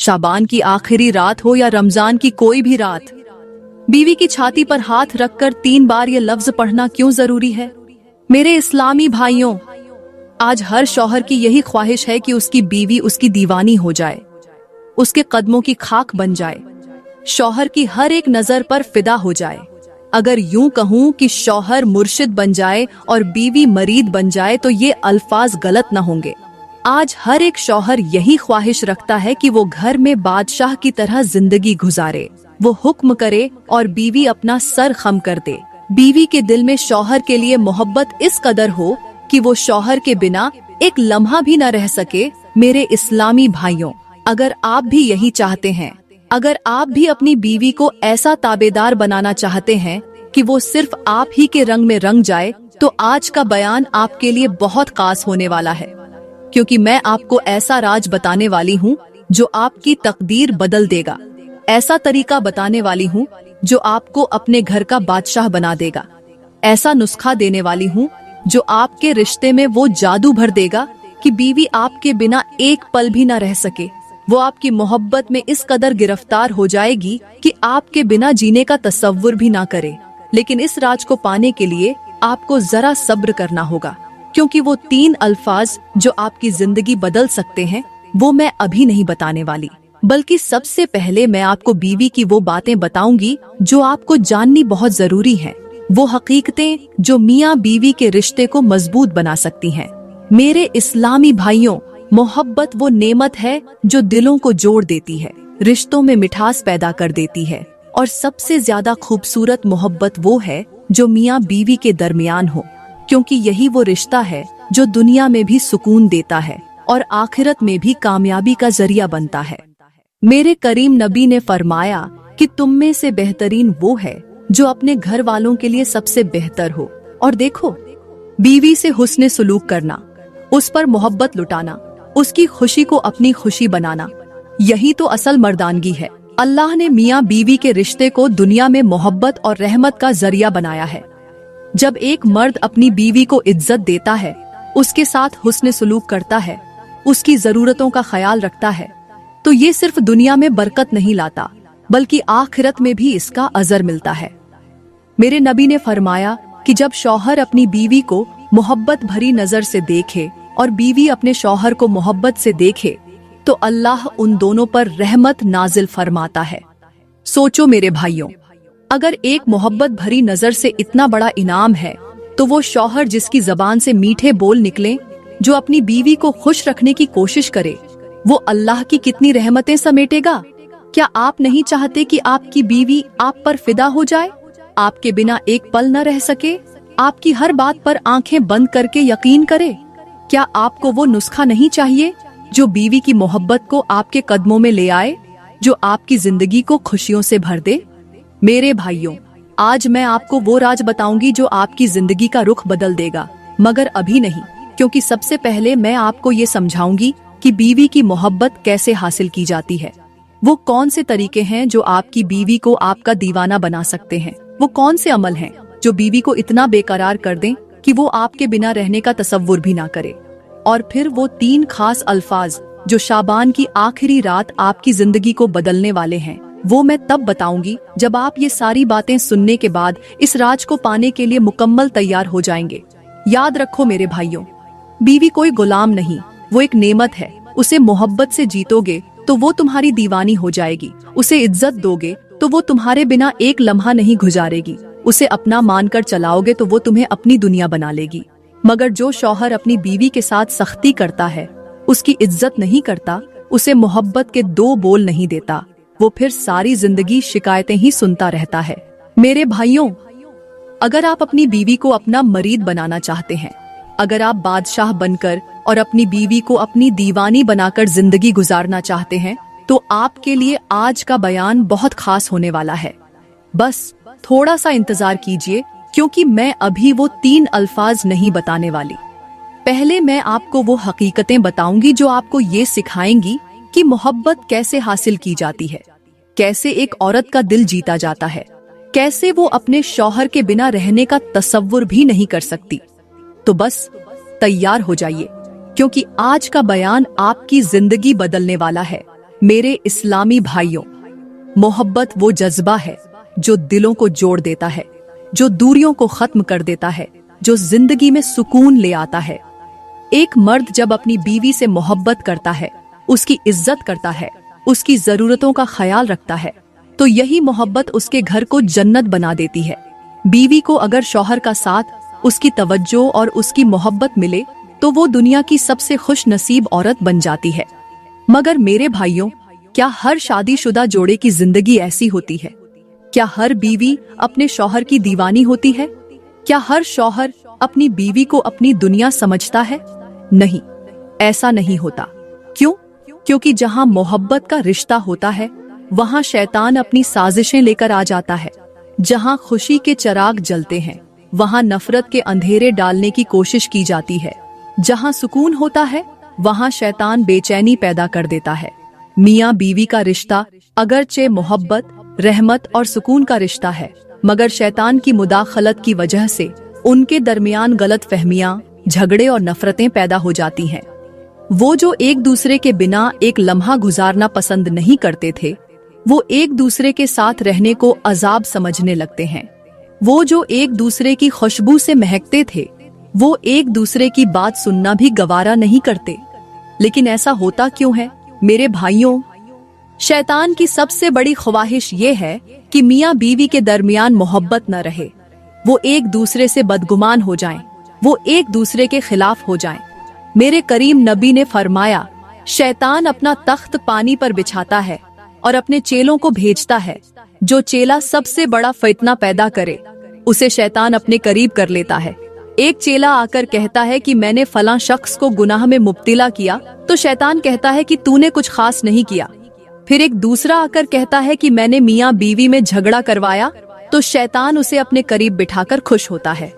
शाबान की आखिरी रात हो या रमजान की कोई भी रात, बीवी की छाती पर हाथ रखकर 3 बार ये लफ्ज पढ़ना क्यों जरूरी है? मेरे इस्लामी भाइयों, आज हर शौहर की यही ख्वाहिश है कि उसकी बीवी उसकी दीवानी हो जाए, उसके कदमों की खाक बन जाए, शौहर की हर एक नजर पर फिदा हो जाए। अगर यूं कहूं कि शौहर मुर्शिद बन जाए और बीवी मरीद बन जाए तो ये अल्फाज गलत न होंगे। आज हर एक शौहर यही ख्वाहिश रखता है कि वो घर में बादशाह की तरह जिंदगी गुजारे, वो हुक्म करे और बीवी अपना सर खम कर दे। बीवी के दिल में शौहर के लिए मोहब्बत इस कदर हो कि वो शौहर के बिना एक लम्हा भी न रह सके। मेरे इस्लामी भाइयों, अगर आप भी यही चाहते हैं, अगर आप भी अपनी बीवी को ऐसा ताबेदार बनाना चाहते हैं कि वो सिर्फ आप ही के रंग में रंग जाए, तो आज का बयान आपके लिए बहुत खास होने वाला है, क्योंकि मैं आपको ऐसा राज बताने वाली हूँ जो आपकी तकदीर बदल देगा। ऐसा तरीका बताने वाली हूँ जो आपको अपने घर का बादशाह बना देगा। ऐसा नुस्खा देने वाली हूँ जो आपके रिश्ते में वो जादू भर देगा कि बीवी आपके बिना एक पल भी न रह सके। वो आपकी मोहब्बत में इस कदर गिरफ्तार हो जाएगी कि आपके बिना जीने का तसव्वुर भी ना करे। लेकिन इस राज को पाने के लिए आपको जरा सब्र करना होगा, क्योंकि वो 3 अल्फाज जो आपकी जिंदगी बदल सकते हैं वो मैं अभी नहीं बताने वाली, बल्कि सबसे पहले मैं आपको बीवी की वो बातें बताऊंगी जो आपको जाननी बहुत जरूरी है। वो हकीकतें जो मियाँ बीवी के रिश्ते को मजबूत बना सकती हैं। मेरे इस्लामी भाइयों, मोहब्बत वो नेमत है जो दिलों को जोड़ देती है, रिश्तों में मिठास पैदा कर देती है, और सबसे ज्यादा खूबसूरत मोहब्बत वो है जो मियाँ बीवी के दरमियान हो, क्योंकि यही वो रिश्ता है जो दुनिया में भी सुकून देता है और आखिरत में भी कामयाबी का जरिया बनता है। मेरे करीम नबी ने फरमाया कि तुम में से बेहतरीन वो है जो अपने घर वालों के लिए सबसे बेहतर हो। और देखो, बीवी से हुस्ने सुलूक करना, उस पर मोहब्बत लुटाना, उसकी खुशी को अपनी खुशी बनाना, यही तो असल मर्दानगी है। अल्लाह ने मियाँ बीवी के रिश्ते को दुनिया में मोहब्बत और रहमत का जरिया बनाया है। जब एक मर्द अपनी बीवी को इज्जत देता है, उसके साथ हुस्ने सुलूक करता है, उसकी जरूरतों का ख्याल रखता है, तो ये सिर्फ दुनिया में बरकत नहीं लाता, बल्कि आखिरत में भी इसका अजर मिलता है। मेरे नबी ने फरमाया कि जब शौहर अपनी बीवी को मोहब्बत भरी नजर से देखे और बीवी अपने शौहर को मोहब्बत से देखे, तो अल्लाह उन दोनों पर रहमत नाजिल फरमाता है। सोचो मेरे भाइयों, अगर एक मोहब्बत भरी नजर से इतना बड़ा इनाम है, तो वो शौहर जिसकी जबान से मीठे बोल निकले, जो अपनी बीवी को खुश रखने की कोशिश करे, वो अल्लाह की कितनी रहमतें समेटेगा। क्या आप नहीं चाहते कि आपकी बीवी आप पर फिदा हो जाए, आपके बिना एक पल न रह सके, आपकी हर बात पर आंखें बंद करके यकीन करे? क्या आपको वो नुस्खा नहीं चाहिए जो बीवी की मोहब्बत को आपके कदमों में ले आए, जो आपकी जिंदगी को खुशियों से भर दे? मेरे भाइयों, आज मैं आपको वो राज बताऊंगी जो आपकी जिंदगी का रुख बदल देगा, मगर अभी नहीं, क्योंकि सबसे पहले मैं आपको ये समझाऊंगी कि बीवी की मोहब्बत कैसे हासिल की जाती है। वो कौन से तरीके हैं जो आपकी बीवी को आपका दीवाना बना सकते हैं? वो कौन से अमल हैं जो बीवी को इतना बेकरार कर दें कि वो आपके बिना रहने का तसव्वुर भी ना करे? और फिर वो 3 खास अल्फाज जो शाबान की आखिरी रात आपकी जिंदगी को बदलने वाले हैं, वो मैं तब बताऊंगी जब आप ये सारी बातें सुनने के बाद इस राज को पाने के लिए मुकम्मल तैयार हो जाएंगे। याद रखो मेरे भाइयों, बीवी कोई गुलाम नहीं, वो एक नेमत है। उसे मोहब्बत से जीतोगे तो वो तुम्हारी दीवानी हो जाएगी, उसे इज्जत दोगे तो वो तुम्हारे बिना एक लम्हा नहीं गुजारेगी, उसे अपना मानकर चलाओगे तो वो तुम्हें अपनी दुनिया बना लेगी। मगर जो शौहर अपनी बीवी के साथ सख्ती करता है, उसकी इज्जत नहीं करता, उसे मोहब्बत के 2 बोल नहीं देता, वो फिर सारी जिंदगी शिकायतें ही सुनता रहता है। मेरे भाइयों, अगर आप अपनी बीवी को अपना मरीद बनाना चाहते हैं, अगर आप बादशाह बनकर और अपनी बीवी को अपनी दीवानी बनाकर जिंदगी गुजारना चाहते हैं, तो आपके लिए आज का बयान बहुत खास होने वाला है। बस थोड़ा सा इंतजार कीजिए, क्योंकि मैं अभी वो 3 अल्फाज नहीं बताने वाली। पहले मैं आपको वो हकीकतें बताऊंगी जो आपको ये सिखाएंगी कि मोहब्बत कैसे हासिल की जाती है, कैसे एक औरत का दिल जीता जाता है, कैसे वो अपने शौहर के बिना रहने का तसव्वुर भी नहीं कर सकती। तो बस तैयार हो जाइए, क्योंकि आज का बयान आपकी जिंदगी बदलने वाला है। मेरे इस्लामी भाइयों, मोहब्बत वो जज्बा है जो दिलों को जोड़ देता है, जो दूरियों को खत्म कर देता है, जो जिंदगी में सुकून ले आता है। एक मर्द जब अपनी बीवी से मोहब्बत करता है, उसकी इज्जत करता है, उसकी जरूरतों का ख्याल रखता है, तो यही मोहब्बत उसके घर को जन्नत बना देती है। बीवी को अगर शौहर का साथ, उसकी तवज्जो और उसकी मोहब्बत मिले तो वो दुनिया की सबसे खुश नसीब औरत बन जाती है। मगर मेरे भाइयों, क्या हर शादीशुदा जोड़े की जिंदगी ऐसी होती है? क्या हर बीवी अपने शौहर की दीवानी होती है? क्या हर शौहर अपनी बीवी को अपनी दुनिया समझता है? नहीं, ऐसा नहीं होता। क्यों? क्योंकि जहां मोहब्बत का रिश्ता होता है, वहां शैतान अपनी साजिशें लेकर आ जाता है। जहां खुशी के चिराग जलते हैं, वहां नफरत के अंधेरे डालने की कोशिश की जाती है। जहां सुकून होता है, वहां शैतान बेचैनी पैदा कर देता है। मियाँ बीवी का रिश्ता अगरचे मोहब्बत, रहमत और सुकून का रिश्ता है, मगर शैतान की मुदाखलत की वजह से उनके दरमियान गलत फहमियां, झगड़े और नफरतें पैदा हो जाती हैं। वो जो एक दूसरे के बिना एक लम्हा गुजारना पसंद नहीं करते थे, वो एक दूसरे के साथ रहने को अजाब समझने लगते हैं। वो जो एक दूसरे की खुशबू से महकते थे, वो एक दूसरे की बात सुनना भी गवारा नहीं करते। लेकिन ऐसा होता क्यों है मेरे भाइयों? शैतान की सबसे बड़ी ख्वाहिश ये है कि मियाँ बीवी के दरमियान मोहब्बत न रहे। वो एक दूसरे से बदगुमान हो जाएं, वो एक दूसरे के खिलाफ हो जाएं। मेरे करीम नबी ने फरमाया, शैतान अपना तख्त पानी पर बिछाता है और अपने चेलों को भेजता है। जो चेला सबसे बड़ा फितना पैदा करे, उसे शैतान अपने करीब कर लेता है। एक चेला आकर कहता है कि मैंने फलां शख्स को गुनाह में मुब्तिला किया, तो शैतान कहता है कि तूने कुछ खास नहीं किया। फिर एक दूसरा आकर कहता है कि मैंने मियाँ बीवी में झगड़ा करवाया, तो शैतान उसे अपने करीब बिठाकर खुश होता है।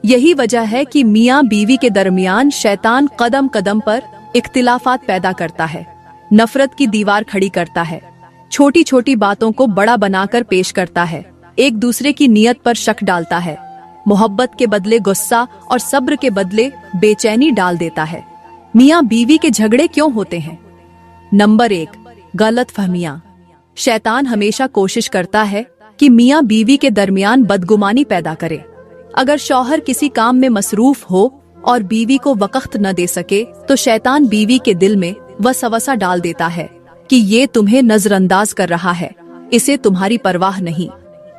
यही वजह है कि मियाँ बीवी के दरमियान शैतान कदम कदम पर इख्तिलाफात पैदा करता है, नफरत की दीवार खड़ी करता है, छोटी छोटी बातों को बड़ा बनाकर पेश करता है, एक दूसरे की नीयत पर शक डालता है, मोहब्बत के बदले गुस्सा और सब्र के बदले बेचैनी डाल देता है। मियाँ बीवी के झगड़े क्यों होते हैं? नंबर 1, गलत फहमियां। शैतान हमेशा कोशिश करता है कि मियाँ बीवी के दरमियान बदगुमानी पैदा करे। अगर शौहर किसी काम में मसरूफ हो और बीवी को वक्त न दे सके, तो शैतान बीवी के दिल में वसवसा डाल देता है कि ये तुम्हें नजरअंदाज कर रहा है, इसे तुम्हारी परवाह नहीं।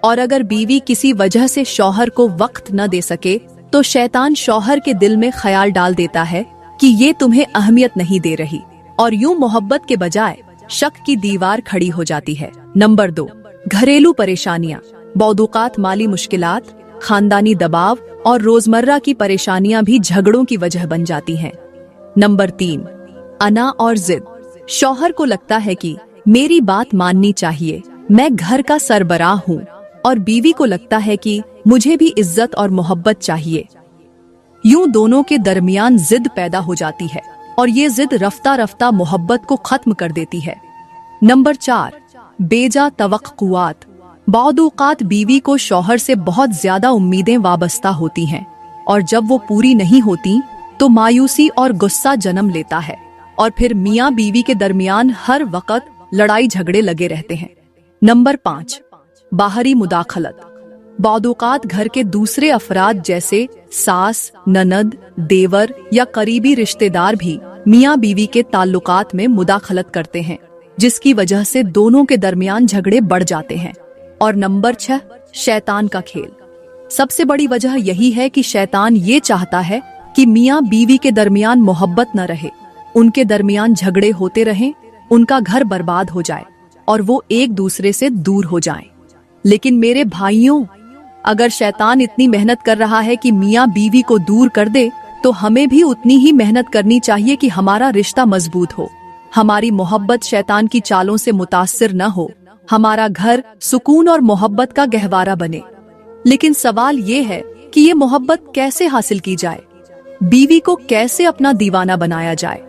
और अगर बीवी किसी वजह से शौहर को वक्त न दे सके, तो शैतान शौहर के दिल में ख्याल डाल देता है कि ये तुम्हें अहमियत नहीं दे रही, और यूं मोहब्बत के बजाय शक की दीवार खड़ी हो जाती है। नंबर 2, घरेलू परेशानियां। बौदुकात माली मुश्किलात, खानदानी दबाव और रोजमर्रा की परेशानियां भी झगड़ों की वजह बन जाती हैं। नंबर 3, अना और जिद। शौहर को लगता है कि मेरी बात माननी चाहिए, मैं घर का सरबराह हूँ, और बीवी को लगता है कि मुझे भी इज्जत और मोहब्बत चाहिए। यूं दोनों के दरमियान जिद पैदा हो जाती है, और ये जिद रफ्ता रफ्ता मोहब्बत को खत्म कर देती है। नंबर 4, बेजा तवक्कुआत। बादौक़ात बीवी को शौहर से बहुत ज्यादा उम्मीदें वाबस्ता होती हैं, और जब वो पूरी नहीं होती तो मायूसी और गुस्सा जन्म लेता है, और फिर मियाँ बीवी के दरमियान हर वक्त लड़ाई झगड़े लगे रहते हैं। नंबर 5, बाहरी मुदाखलत। बादौक़ात घर के दूसरे अफराद जैसे सास, ननद, देवर या करीबी रिश्तेदार भी मियाँ बीवी के ताल्लुकात में मुदाखलत करते हैं, जिसकी वजह से दोनों के दरमियान झगड़े बढ़ जाते हैं। और नंबर 6, शैतान का खेल। सबसे बड़ी वजह यही है कि शैतान ये चाहता है कि मियाँ बीवी के दरमियान मोहब्बत न रहे, उनके दरमियान झगड़े होते रहें, उनका घर बर्बाद हो जाए और वो एक दूसरे से दूर हो जाएं। लेकिन मेरे भाइयों, अगर शैतान इतनी मेहनत कर रहा है कि मियाँ बीवी को दूर कर दे, तो हमें भी उतनी ही मेहनत करनी चाहिए कि हमारा रिश्ता मजबूत हो, हमारी मोहब्बत शैतान की चालों से मुतासिर न हो, हमारा घर सुकून और मोहब्बत का गहवारा बने। लेकिन सवाल ये है कि ये मोहब्बत कैसे हासिल की जाए? बीवी को कैसे अपना दीवाना बनाया जाए?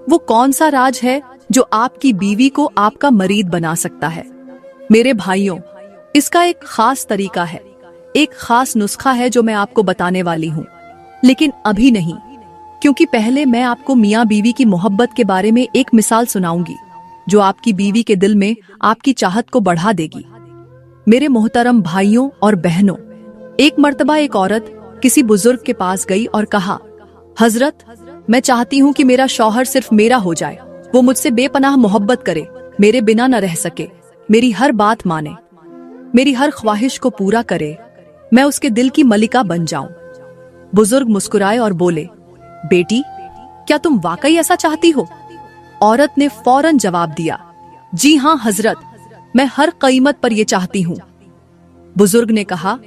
वो कौन सा राज है जो आपकी बीवी को आपका मरीद बना सकता है? मेरे भाइयों, इसका एक खास तरीका है, एक खास नुस्खा है जो मैं आपको बताने वाली हूँ, लेकिन अभी नहीं, क्योंकि पहले मैं आपको मियाँ बीवी की मोहब्बत के बारे में एक मिसाल सुनाऊंगी। जो आपकी बीवी के दिल में आपकी चाहत को बढ़ा देगी। मेरे मोहतरम भाइयों और बहनों, एक मर्तबा एक औरत किसी बुजुर्ग के पास गई और कहा, हजरत, मैं चाहती हूँ कि मेरा शौहर सिर्फ मेरा हो जाए, वो मुझसे बेपनाह मोहब्बत करे, मेरे बिना न रह सके, मेरी हर बात माने, मेरी हर ख्वाहिश को पूरा करे, मैं उसके दिल की मलिका बन जाऊं। बुजुर्ग मुस्कुराए और बोले, बेटी, क्या तुम वाकई ऐसा चाहती हो? औरत ने फौरन जवाब दिया, जी हाँ हजरत, मैं हर कीमत पर यह चाहती हूँ। बुजुर्ग ने कहा,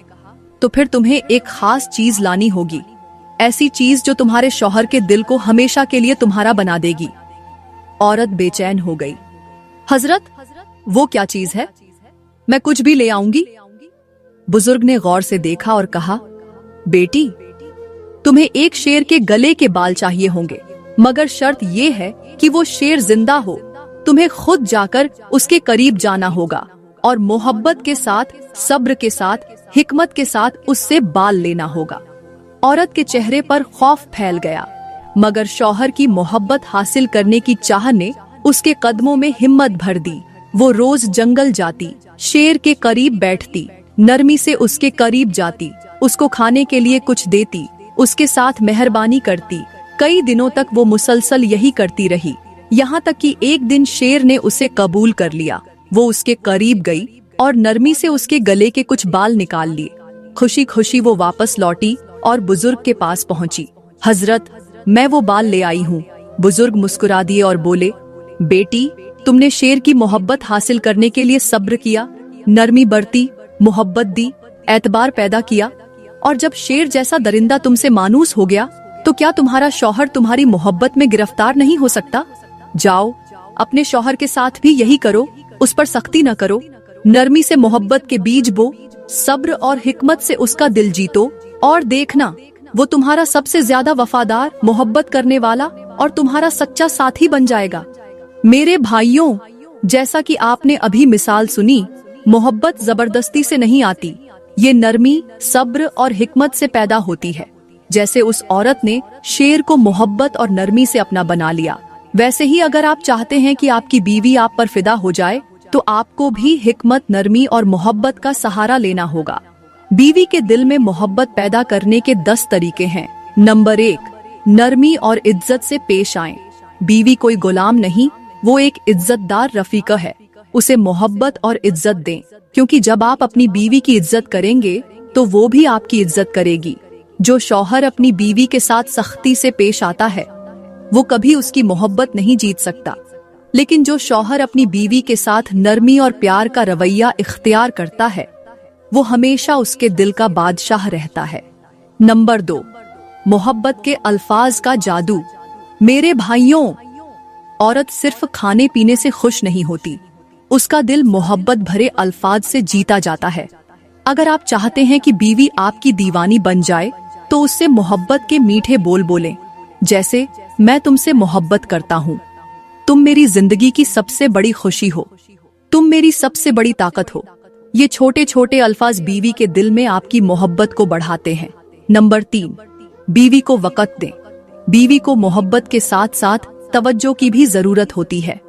तो फिर तुम्हें एक खास चीज लानी होगी, ऐसी चीज जो तुम्हारे शौहर के दिल को हमेशा के लिए तुम्हारा बना देगी। औरत बेचैन हो गई। हजरत, वो क्या चीज है? मैं कुछ भी ले आऊंगी। बुजुर्ग ने गौर से देखा और कहा, बेटी, तुम्हें एक शेर के गले के बाल चाहिए होंगे, मगर शर्त यह है कि वो शेर जिंदा हो। तुम्हें खुद जाकर उसके करीब जाना होगा और मोहब्बत के साथ, सब्र के साथ, हिकमत के साथ उससे बाल लेना होगा। औरत के चेहरे पर खौफ फैल गया, मगर शौहर की मोहब्बत हासिल करने की चाह ने उसके कदमों में हिम्मत भर दी। वो रोज जंगल जाती, शेर के करीब बैठती, नरमी से उसके करीब जाती, उसको खाने के लिए कुछ देती, उसके साथ मेहरबानी करती। कई दिनों तक वो मुसलसल यही करती रही, यहाँ तक कि एक दिन शेर ने उसे कबूल कर लिया। वो उसके करीब गई और नरमी से उसके गले के कुछ बाल निकाल लिए। खुशी खुशी वो वापस लौटी और बुजुर्ग के पास पहुंची। हजरत, मैं वो बाल ले आई हूँ। बुजुर्ग मुस्कुरा दिए और बोले, बेटी, तुमने शेर की मोहब्बत हासिल करने के लिए सब्र किया, नरमी बरती, मोहब्बत दी, एतबार पैदा किया, और जब शेर जैसा दरिंदा तुमसे मानूस हो गया, तो क्या तुम्हारा शौहर तुम्हारी मोहब्बत में गिरफ्तार नहीं हो सकता? जाओ, अपने शौहर के साथ भी यही करो, उस पर सख्ती न करो, नरमी से मोहब्बत के बीज बो, सब्र और हिकमत से उसका दिल जीतो, और देखना वो तुम्हारा सबसे ज्यादा वफादार, मोहब्बत करने वाला और तुम्हारा सच्चा साथी बन जाएगा। मेरे भाइयों, जैसा कि आपने अभी मिसाल सुनी, मोहब्बत जबरदस्ती से नहीं आती, ये नरमी, सब्र और हिकमत से पैदा होती है। जैसे उस औरत ने शेर को मोहब्बत और नरमी से अपना बना लिया, वैसे ही अगर आप चाहते हैं कि आपकी बीवी आप पर फिदा हो जाए, तो आपको भी हिकमत, नरमी और मोहब्बत का सहारा लेना होगा। बीवी के दिल में मोहब्बत पैदा करने के 10 तरीके हैं। नंबर 1, नरमी और इज्जत से पेश आएं। बीवी कोई गुलाम नहीं, वो एक इज्जतदार रफीका है। उसे मोहब्बत और इज्जत दें, क्योंकि जब आप अपनी बीवी की इज्जत करेंगे तो वो भी आपकी इज्जत करेगी। जो शौहर अपनी बीवी के साथ सख्ती से पेश आता है, वो कभी उसकी मोहब्बत नहीं जीत सकता। लेकिन जो शौहर अपनी बीवी के साथ नरमी और प्यार का रवैया इख्तियार करता है, वो हमेशा उसके दिल का बादशाह रहता है। नंबर 2, मोहब्बत के अल्फाज का जादू। मेरे भाइयों, औरत सिर्फ खाने पीने से खुश नहीं होती, उसका दिल मोहब्बत भरे अल्फाज से जीता जाता है। अगर आप चाहते हैं कि बीवी आपकी दीवानी बन जाए, तो उससे मोहब्बत के मीठे बोल बोलें, जैसे, मैं तुमसे मोहब्बत करता हूँ, तुम मेरी जिंदगी की सबसे बड़ी खुशी हो, तुम मेरी सबसे बड़ी ताकत हो। ये छोटे छोटे अल्फाज बीवी के दिल में आपकी मोहब्बत को बढ़ाते हैं। नंबर 3, बीवी को वक़्त दें। बीवी को मोहब्बत के साथ साथ तवज्जो की भी जरूरत होती है।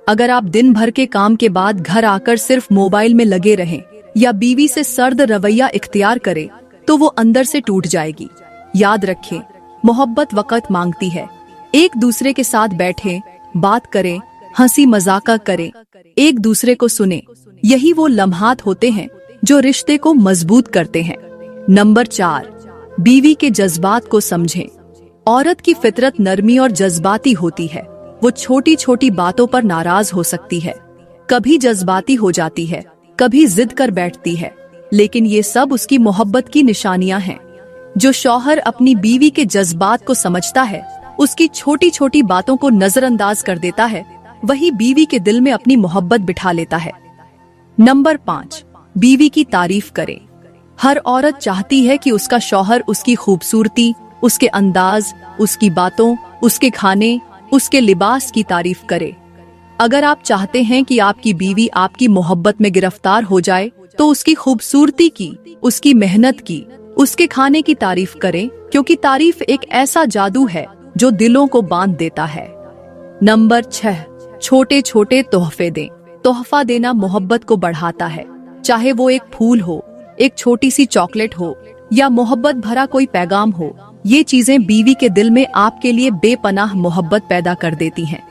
अगर आप दिन भर के काम के बाद घर आकर सिर्फ मोबाइल में लगे रहें या बीवी से सर्द रवैया इख्तियार करें, तो वो अंदर से टूट जाएगी। याद रखें, मोहब्बत वक़्त मांगती है। एक दूसरे के साथ बैठें, बात करें, हंसी मजाक करें, एक दूसरे को सुने। यही वो लम्हात होते हैं जो रिश्ते को मजबूत करते हैं। नंबर 4, बीवी के जज्बात को समझें। औरत की फितरत नरमी और जज्बाती होती है। वो छोटी छोटी बातों पर नाराज हो सकती है, कभी जज्बाती हो जाती है, कभी जिद कर बैठती है, लेकिन ये सब उसकी मोहब्बत की निशानियां हैं। जो शौहर अपनी बीवी के जज्बात को समझता है, उसकी छोटी छोटी बातों को नजरअंदाज कर देता है, वही बीवी के दिल में अपनी मोहब्बत बिठा लेता है। नंबर 5, बीवी की तारीफ करें। हर औरत चाहती है कि उसका शौहर उसकी खूबसूरती, उसके अंदाज, उसकी बातों, उसके खाने, उसके लिबास की तारीफ करे। अगर आप चाहते हैं कि आपकी बीवी आपकी मोहब्बत में गिरफ्तार हो जाए, तो उसकी खूबसूरती की, उसकी मेहनत की, उसके खाने की तारीफ करें, क्योंकि तारीफ एक ऐसा जादू है जो दिलों को बांध देता है। नंबर 6, छोटे छोटे तोहफे दें। तोहफा देना मोहब्बत को बढ़ाता है, चाहे वो एक फूल हो, एक छोटी सी चॉकलेट हो या मोहब्बत भरा कोई पैगाम हो। ये चीजें बीवी के दिल में आपके लिए बेपनाह मोहब्बत पैदा कर देती हैं।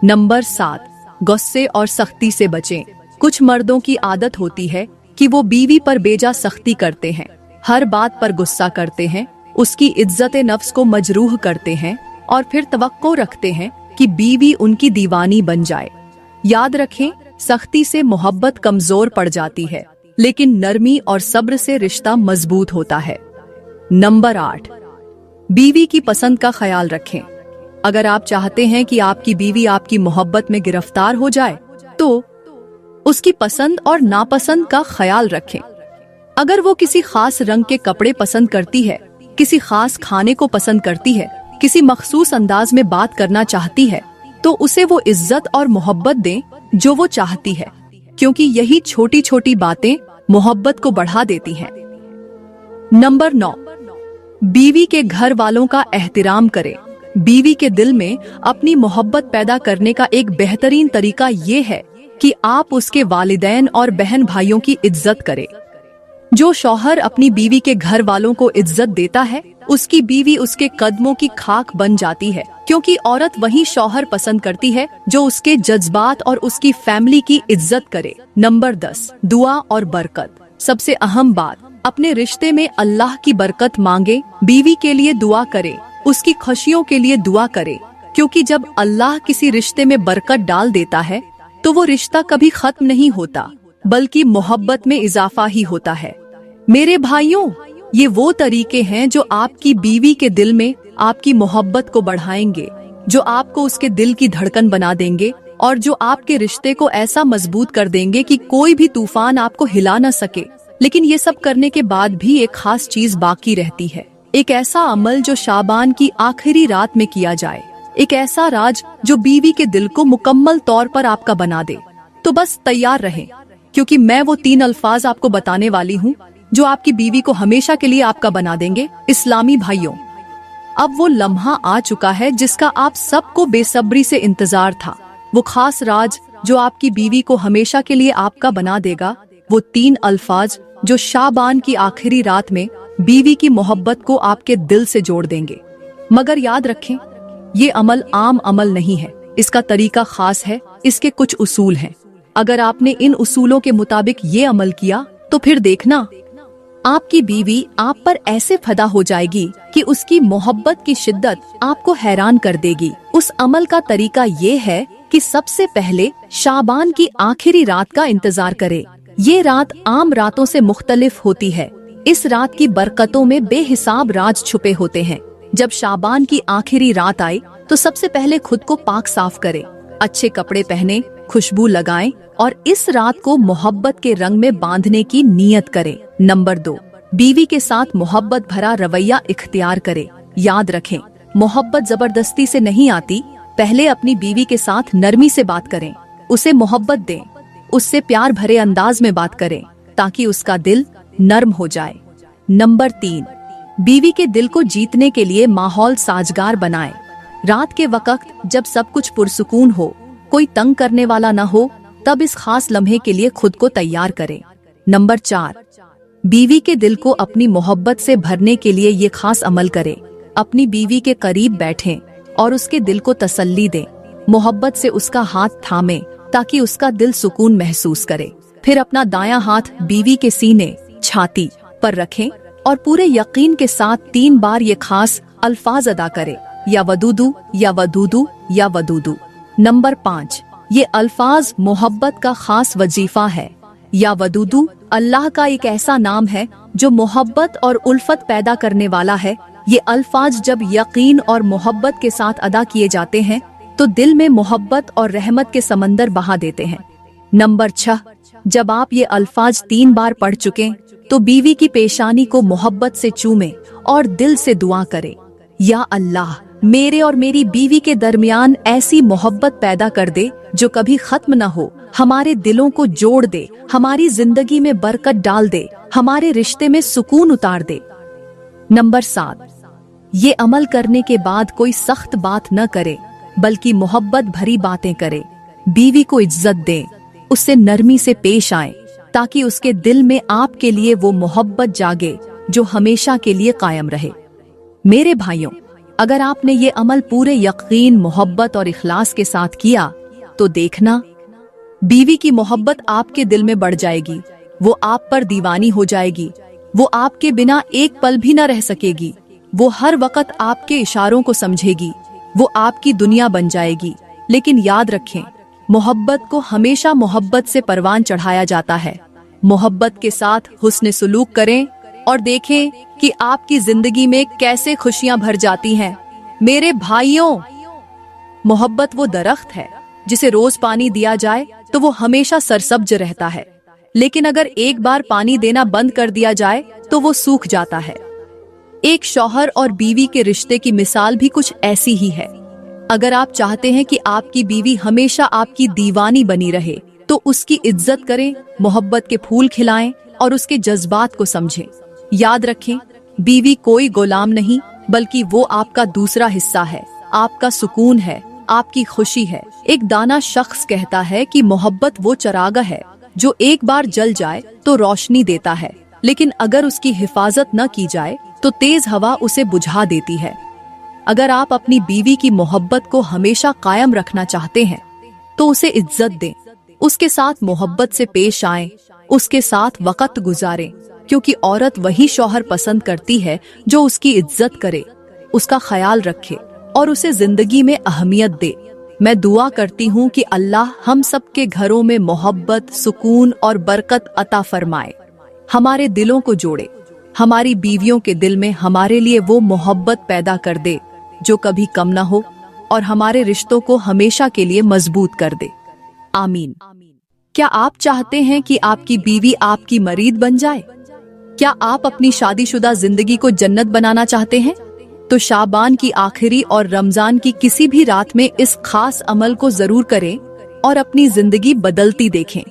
नंबर 7, गुस्से और सख्ती से बचें। कुछ मर्दों की आदत होती है कि वो बीवी पर बेजा सख्ती करते हैं, हर बात पर गुस्सा करते हैं, उसकी इज्जत नफ्स को मजरूह करते हैं और फिर तवक्को रखते हैं कि बीवी उनकी दीवानी बन जाए। याद रखें, सख्ती से मोहब्बत कमजोर पड़ जाती है, लेकिन नरमी और सब्र से रिश्ता मजबूत होता है। नंबर 8, बीवी की पसंद का ख्याल रखें। अगर आप चाहते हैं कि आपकी बीवी आपकी मोहब्बत में गिरफ्तार हो जाए, तो उसकी पसंद और नापसंद का ख्याल रखें। अगर वो किसी खास रंग के कपड़े पसंद करती है, किसी खास खाने को पसंद करती है, किसी मखसूस अंदाज में बात करना चाहती है, तो उसे वो इज्जत और मोहब्बत दें जो वो चाहती है, क्योंकि यही छोटी छोटी बातें मोहब्बत को बढ़ा देती हैं। नंबर 9, बीवी के घर वालों का एहतराम करें। बीवी के दिल में अपनी मोहब्बत पैदा करने का एक बेहतरीन तरीका ये है कि आप उसके वालिदैन और बहन भाइयों की इज्जत करें। जो शौहर अपनी बीवी के घर वालों को इज्जत देता है, उसकी बीवी उसके कदमों की खाक बन जाती है, क्योंकि औरत वही शौहर पसंद करती है जो उसके जज्बात और उसकी फैमिली की इज्जत करे। नंबर 10, दुआ और बरकत। सबसे अहम बात, अपने रिश्ते में अल्लाह की बरकत मांगे, बीवी के लिए दुआ करे, उसकी खुशियों के लिए दुआ करे, क्योंकि जब अल्लाह किसी रिश्ते में बरकत डाल देता है तो वो रिश्ता कभी खत्म नहीं होता, बल्कि मोहब्बत में इजाफा ही होता है। मेरे भाइयों, ये वो तरीके हैं जो आपकी बीवी के दिल में आपकी मोहब्बत को बढ़ाएंगे, जो आपको उसके दिल की धड़कन बना देंगे और जो आपके रिश्ते को ऐसा मजबूत कर देंगे कि कोई भी तूफान आपको हिला न सके। लेकिन ये सब करने के बाद भी एक खास चीज बाकी रहती है, एक ऐसा अमल जो शाबान की आखिरी रात में किया जाए, एक ऐसा राज जो बीवी के दिल को मुकम्मल तौर पर आपका बना दे। तो बस तैयार रहें, क्योंकि मैं वो 3 अल्फाज आपको बताने वाली हूँ जो आपकी बीवी को हमेशा के लिए आपका बना देंगे। इस्लामी भाइयों, अब वो लम्हा आ चुका है जिसका आप सबको बेसब्री से इंतजार था। वो खास राज जो आपकी बीवी को हमेशा के लिए आपका बना देगा, वो 3 अल्फाज जो शाबान की आखिरी रात में बीवी की मोहब्बत को आपके दिल से जोड़ देंगे। मगर याद रखें, ये अमल आम अमल नहीं है, इसका तरीका खास है, इसके कुछ उसूल हैं। अगर आपने इन उसूलों के मुताबिक ये अमल किया तो फिर देखना, आपकी बीवी आप पर ऐसे फदा हो जाएगी कि उसकी मोहब्बत की शिद्दत आपको हैरान कर देगी। उस अमल का तरीका ये है कि सबसे पहले शाबान की आखिरी रात का इंतजार करें। ये रात आम रातों से मुख्तलिफ होती है। इस रात की बरकतों में बेहिसाब राज छुपे होते हैं। जब शाबान की आखिरी रात आए तो सबसे पहले खुद को पाक साफ करें, अच्छे कपड़े पहने, खुशबू लगाएं और इस रात को मोहब्बत के रंग में बांधने की नीयत करें। नंबर 2, बीवी के साथ मोहब्बत भरा रवैया इख्तियार करें। याद रखें, मोहब्बत जबरदस्ती से नहीं आती। पहले अपनी बीवी के साथ नरमी से बात करें, उसे मोहब्बत दें, उससे प्यार भरे अंदाज में बात करें ताकि उसका दिल नर्म हो जाए। नंबर 3, बीवी के दिल को जीतने के लिए माहौल साजगार बनाएं। रात के वक्त जब सब कुछ पुरसुकून हो, कोई तंग करने वाला न हो, तब इस खास लम्हे के लिए खुद को तैयार करें। नंबर 4, बीवी के दिल को अपनी मोहब्बत से भरने के लिए ये खास अमल करें। अपनी बीवी के करीब बैठें और उसके दिल को तसल्ली दें। मोहब्बत से उसका हाथ थामें ताकि उसका दिल सुकून महसूस करे। फिर अपना दायां हाथ बीवी के सीने, छाती पर रखें और पूरे यकीन के साथ 3 बार ये खास अल्फाज अदा करें, या वदूदू, या वदूदू, या वदूदू। नंबर 5, ये अल्फाज मोहब्बत का खास वजीफा है। या वदूदू अल्लाह का एक ऐसा नाम है जो मोहब्बत और उल्फत पैदा करने वाला है। ये अल्फाज जब यकीन और मोहब्बत के साथ अदा किए जाते हैं तो दिल में मोहब्बत और रहमत के समंदर बहा देते हैं। नंबर 6, जब आप ये अल्फाज 3 बार पढ़ चुके तो बीवी की पेशानी को मोहब्बत से चूमे और दिल से दुआ करें, या अल्लाह मेरे और मेरी बीवी के दरमियान ऐसी मोहब्बत पैदा कर दे जो कभी खत्म न हो, हमारे दिलों को जोड़ दे, हमारी जिंदगी में बरकत डाल दे, हमारे रिश्ते में सुकून उतार दे। नंबर 7, ये अमल करने के बाद कोई सख्त बात न करे, बल्कि मोहब्बत भरी बातें करे। बीवी को इज्जत दें, उससे नरमी से पेश आएं, ताकि उसके दिल में आपके लिए वो मोहब्बत जागे जो हमेशा के लिए कायम रहे। मेरे भाइयों, अगर आपने ये अमल पूरे यकीन, मोहब्बत और इखलास के साथ किया तो देखना, बीवी की मोहब्बत आपके दिल में बढ़ जाएगी। वो आप पर दीवानी हो जाएगी। वो आपके बिना एक पल भी न रह सकेगी। वो हर वक्त आपके इशारों को समझेगी। वो आपकी दुनिया बन जाएगी। लेकिन याद रखें, मोहब्बत को हमेशा मोहब्बत से परवान चढ़ाया जाता है। मोहब्बत के साथ हुस्न सुलूक करें और देखें कि आपकी जिंदगी में कैसे खुशियां भर जाती हैं। मेरे भाइयों, मोहब्बत वो दरख्त है जिसे रोज पानी दिया जाए तो वो हमेशा सरसब्ज रहता है, लेकिन अगर एक बार पानी देना बंद कर दिया जाए तो वो सूख जाता है। एक शौहर और बीवी के रिश्ते की मिसाल भी कुछ ऐसी ही है। अगर आप चाहते हैं कि आपकी बीवी हमेशा आपकी दीवानी बनी रहे, तो उसकी इज्जत करें, मोहब्बत के फूल खिलाएं और उसके जज्बात को समझें। याद रखें, बीवी कोई गुलाम नहीं, बल्कि वो आपका दूसरा हिस्सा है, आपका सुकून है, आपकी खुशी है। एक दाना शख्स कहता है कि मोहब्बत वो चरागा है जो एक बार जल जाए तो रोशनी देता है, लेकिन अगर उसकी हिफाजत न की जाए तो तेज हवा उसे बुझा देती है। अगर आप अपनी बीवी की मोहब्बत को हमेशा कायम रखना चाहते हैं तो उसे इज्जत दें, उसके साथ मोहब्बत से पेश आएं, उसके साथ वक्त गुजारें, क्योंकि औरत वही शौहर पसंद करती है जो उसकी इज्जत करे, उसका ख्याल रखे और उसे जिंदगी में अहमियत दे। मैं दुआ करती हूँ कि अल्लाह हम सब के घरों में मोहब्बत, सुकून और बरकत अता फरमाए, हमारे दिलों को जोड़े, हमारी बीवियों के दिल में हमारे लिए वो मोहब्बत पैदा कर दे जो कभी कम न हो और हमारे रिश्तों को हमेशा के लिए मजबूत कर दे। आमीन। क्या आप चाहते हैं कि आपकी बीवी आपकी मरीद बन जाए? क्या आप अपनी शादीशुदा जिंदगी को जन्नत बनाना चाहते हैं? तो शाबान की आखिरी और रमजान की किसी भी रात में इस खास अमल को जरूर करें और अपनी जिंदगी बदलती देखें।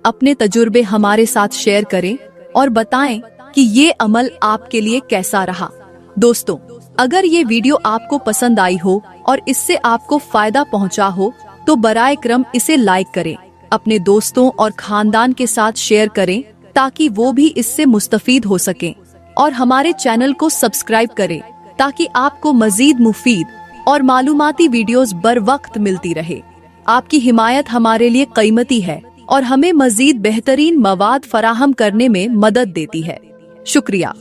अपने तजुर्बे हमारे साथ शेयर करें और बताएं कि ये अमल आपके लिए कैसा रहा। दोस्तों, अगर ये वीडियो आपको पसंद आई हो और इससे आपको फायदा पहुंचा हो तो बराए करम इसे लाइक करें, अपने दोस्तों और खानदान के साथ शेयर करें ताकि वो भी इससे मुस्तफीद हो सकें, और हमारे चैनल को सब्सक्राइब करें ताकि आपको मजीद मुफीद और मालूमाती वीडियोस बर वक्त मिलती रहे। आपकी हिमायत हमारे लिए कीमती है और हमें मजीद बेहतरीन मवाद फराहम करने में मदद देती है। शुक्रिया।